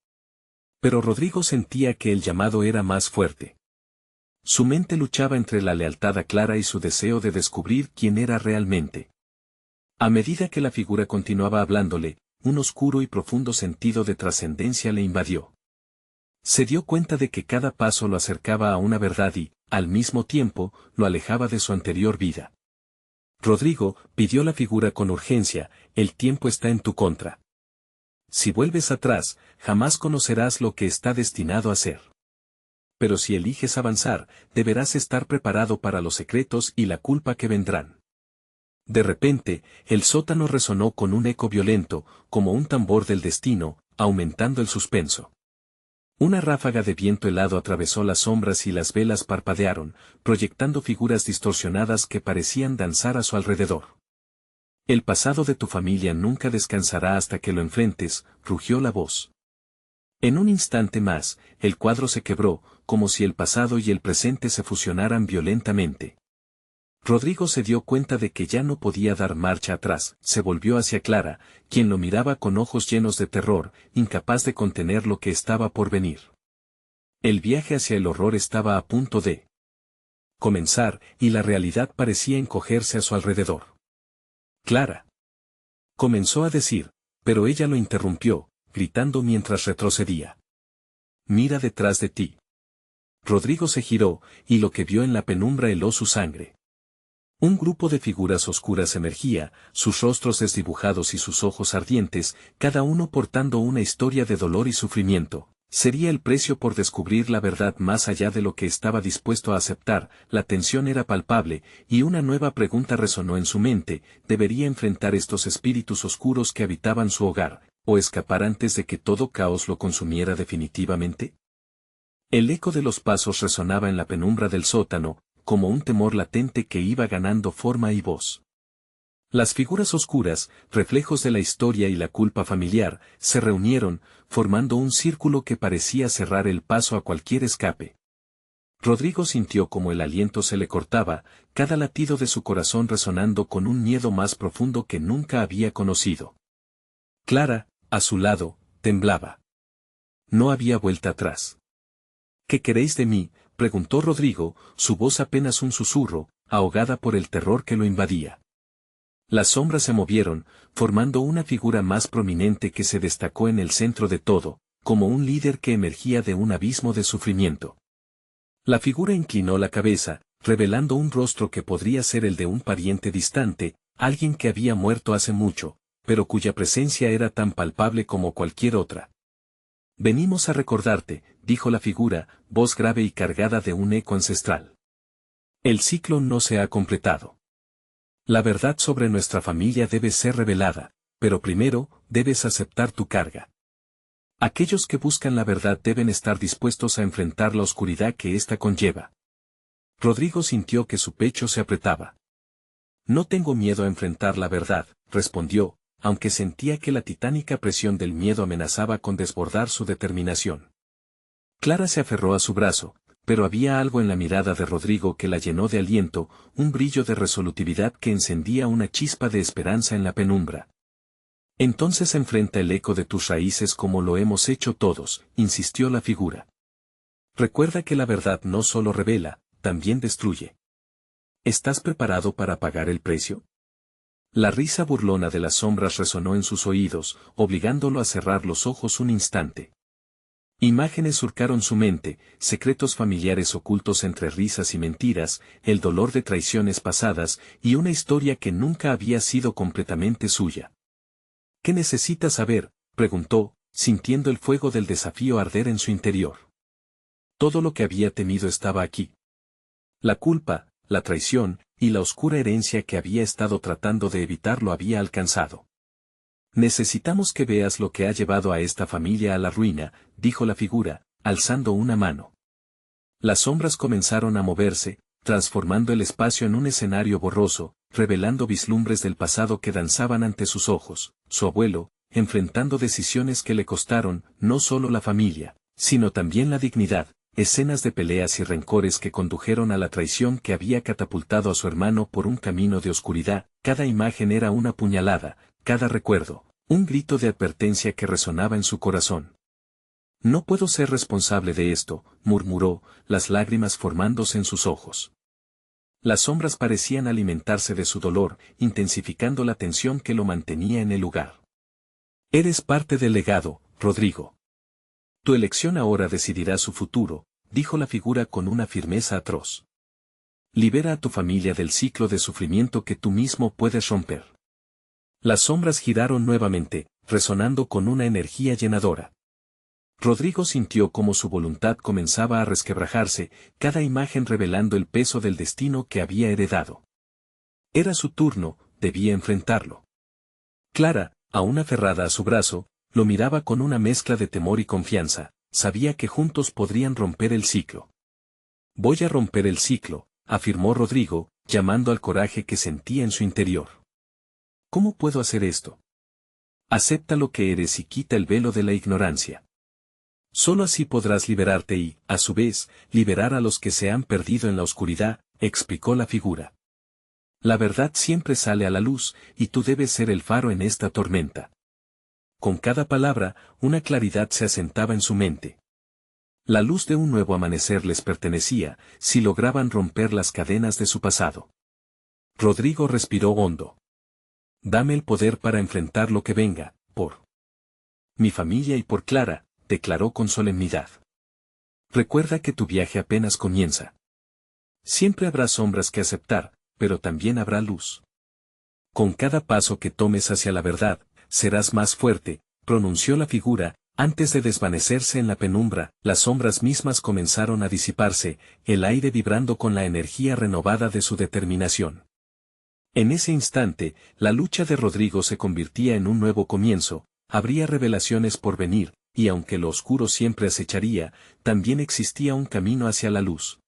Pero Rodrigo sentía que el llamado era más fuerte. Su mente luchaba entre la lealtad a Clara y su deseo de descubrir quién era realmente. A medida que la figura continuaba hablándole, un oscuro y profundo sentido de trascendencia le invadió. Se dio cuenta de que cada paso lo acercaba a una verdad y, al mismo tiempo, lo alejaba de su anterior vida. Rodrigo, pidió la figura con urgencia, el tiempo está en tu contra. Si vuelves atrás, jamás conocerás lo que está destinado a ser. Pero si eliges avanzar, deberás estar preparado para los secretos y la culpa que vendrán. De repente, el sótano resonó con un eco violento, como un tambor del destino, aumentando el suspenso. Una ráfaga de viento helado atravesó las sombras y las velas parpadearon, proyectando figuras distorsionadas que parecían danzar a su alrededor. El pasado de tu familia nunca descansará hasta que lo enfrentes, rugió la voz. En un instante más, el cuadro se quebró, como si el pasado y el presente se fusionaran violentamente. Rodrigo se dio cuenta de que ya no podía dar marcha atrás, se volvió hacia Clara, quien lo miraba con ojos llenos de terror, incapaz de contener lo que estaba por venir. El viaje hacia el horror estaba a punto de comenzar, y la realidad parecía encogerse a su alrededor. Clara. Comenzó a decir, pero ella lo interrumpió, gritando mientras retrocedía. Mira detrás de ti. Rodrigo se giró, y lo que vio en la penumbra heló su sangre. Un grupo de figuras oscuras emergía, sus rostros desdibujados y sus ojos ardientes, cada uno portando una historia de dolor y sufrimiento. Sería el precio por descubrir la verdad más allá de lo que estaba dispuesto a aceptar. La tensión era palpable, y una nueva pregunta resonó en su mente: ¿debería enfrentar estos espíritus oscuros que habitaban su hogar, o escapar antes de que todo caos lo consumiera definitivamente? El eco de los pasos resonaba en la penumbra del sótano, como un temor latente que iba ganando forma y voz. Las figuras oscuras, reflejos de la historia y la culpa familiar, se reunieron, formando un círculo que parecía cerrar el paso a cualquier escape. Rodrigo sintió como el aliento se le cortaba, cada latido de su corazón resonando con un miedo más profundo que nunca había conocido. Clara, a su lado, temblaba. No había vuelta atrás. ¿Qué queréis de mí?, preguntó Rodrigo, su voz apenas un susurro, ahogada por el terror que lo invadía. Las sombras se movieron, formando una figura más prominente que se destacó en el centro de todo, como un líder que emergía de un abismo de sufrimiento. La figura inclinó la cabeza, revelando un rostro que podría ser el de un pariente distante, alguien que había muerto hace mucho, pero cuya presencia era tan palpable como cualquier otra. Venimos a recordarte, dijo la figura, voz grave y cargada de un eco ancestral. El ciclo no se ha completado. La verdad sobre nuestra familia debe ser revelada, pero primero, debes aceptar tu carga. Aquellos que buscan la verdad deben estar dispuestos a enfrentar la oscuridad que ésta conlleva. Rodrigo sintió que su pecho se apretaba. No tengo miedo a enfrentar la verdad, respondió, aunque sentía que la titánica presión del miedo amenazaba con desbordar su determinación. Clara se aferró a su brazo, pero había algo en la mirada de Rodrigo que la llenó de aliento, un brillo de resolutividad que encendía una chispa de esperanza en la penumbra. Entonces enfrenta el eco de tus raíces como lo hemos hecho todos, insistió la figura. Recuerda que la verdad no solo revela, también destruye. ¿Estás preparado para pagar el precio? La risa burlona de las sombras resonó en sus oídos, obligándolo a cerrar los ojos un instante. Imágenes surcaron su mente, secretos familiares ocultos entre risas y mentiras, el dolor de traiciones pasadas y una historia que nunca había sido completamente suya. ¿Qué necesitas saber?, preguntó, sintiendo el fuego del desafío arder en su interior. Todo lo que había temido estaba aquí. La culpa, la traición, y la oscura herencia que había estado tratando de evitar lo había alcanzado. Necesitamos que veas lo que ha llevado a esta familia a la ruina, dijo la figura, alzando una mano. Las sombras comenzaron a moverse, transformando el espacio en un escenario borroso, revelando vislumbres del pasado que danzaban ante sus ojos, su abuelo, enfrentando decisiones que le costaron, no solo la familia, sino también la dignidad, escenas de peleas y rencores que condujeron a la traición que había catapultado a su hermano por un camino de oscuridad, cada imagen era una puñalada, cada recuerdo, un grito de advertencia que resonaba en su corazón. No puedo ser responsable de esto, murmuró, las lágrimas formándose en sus ojos. Las sombras parecían alimentarse de su dolor, intensificando la tensión que lo mantenía en el lugar. Eres parte del legado, Rodrigo. Tu elección ahora decidirá su futuro, dijo la figura con una firmeza atroz. Libera a tu familia del ciclo de sufrimiento que tú mismo puedes romper. Las sombras giraron nuevamente, resonando con una energía llenadora. Rodrigo sintió cómo su voluntad comenzaba a resquebrajarse, cada imagen revelando el peso del destino que había heredado. Era su turno, debía enfrentarlo. Clara, aún aferrada a su brazo, lo miraba con una mezcla de temor y confianza, sabía que juntos podrían romper el ciclo. Voy a romper el ciclo, afirmó Rodrigo, llamando al coraje que sentía en su interior. ¿Cómo puedo hacer esto? Acepta lo que eres y quita el velo de la ignorancia. Solo así podrás liberarte y, a su vez, liberar a los que se han perdido en la oscuridad, explicó la figura. La verdad siempre sale a la luz, y tú debes ser el faro en esta tormenta. Con cada palabra, una claridad se asentaba en su mente. La luz de un nuevo amanecer les pertenecía, si lograban romper las cadenas de su pasado. Rodrigo respiró hondo. Dame el poder para enfrentar lo que venga, por mi familia y por Clara, declaró con solemnidad. Recuerda que tu viaje apenas comienza. Siempre habrá sombras que aceptar, pero también habrá luz. Con cada paso que tomes hacia la verdad, serás más fuerte, pronunció la figura, antes de desvanecerse en la penumbra, las sombras mismas comenzaron a disiparse, el aire vibrando con la energía renovada de su determinación. En ese instante, la lucha de Rodrigo se convertía en un nuevo comienzo, habría revelaciones por venir, y aunque lo oscuro siempre acecharía, también existía un camino hacia la luz.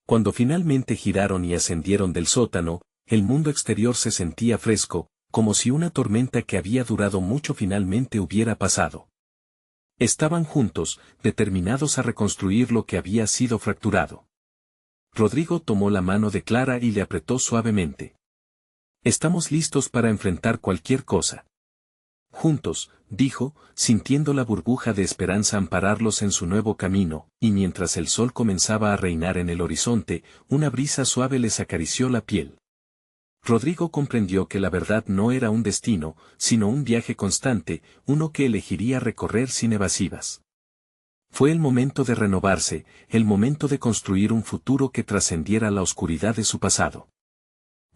Cuando finalmente giraron y ascendieron del sótano, el mundo exterior se sentía fresco, como si una tormenta que había durado mucho finalmente hubiera pasado. Estaban juntos, determinados a reconstruir lo que había sido fracturado. Rodrigo tomó la mano de Clara y le apretó suavemente. Estamos listos para enfrentar cualquier cosa. Juntos, dijo, sintiendo la burbuja de esperanza ampararlos en su nuevo camino, y mientras el sol comenzaba a reinar en el horizonte, una brisa suave les acarició la piel. Rodrigo comprendió que la verdad no era un destino, sino un viaje constante, uno que elegiría recorrer sin evasivas. Fue el momento de renovarse, el momento de construir un futuro que trascendiera la oscuridad de su pasado.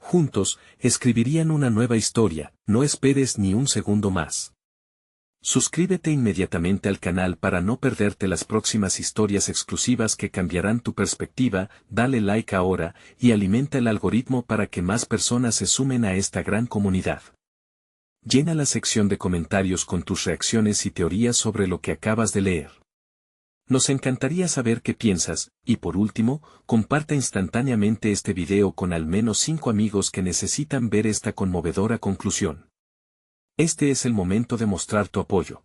Juntos, escribirían una nueva historia, no esperes ni un segundo más. Suscríbete inmediatamente al canal para no perderte las próximas historias exclusivas que cambiarán tu perspectiva, dale like ahora, y alimenta el algoritmo para que más personas se sumen a esta gran comunidad. Llena la sección de comentarios con tus reacciones y teorías sobre lo que acabas de leer. Nos encantaría saber qué piensas, y por último, comparte instantáneamente este video con al menos 5 amigos que necesitan ver esta conmovedora conclusión. Este es el momento de mostrar tu apoyo.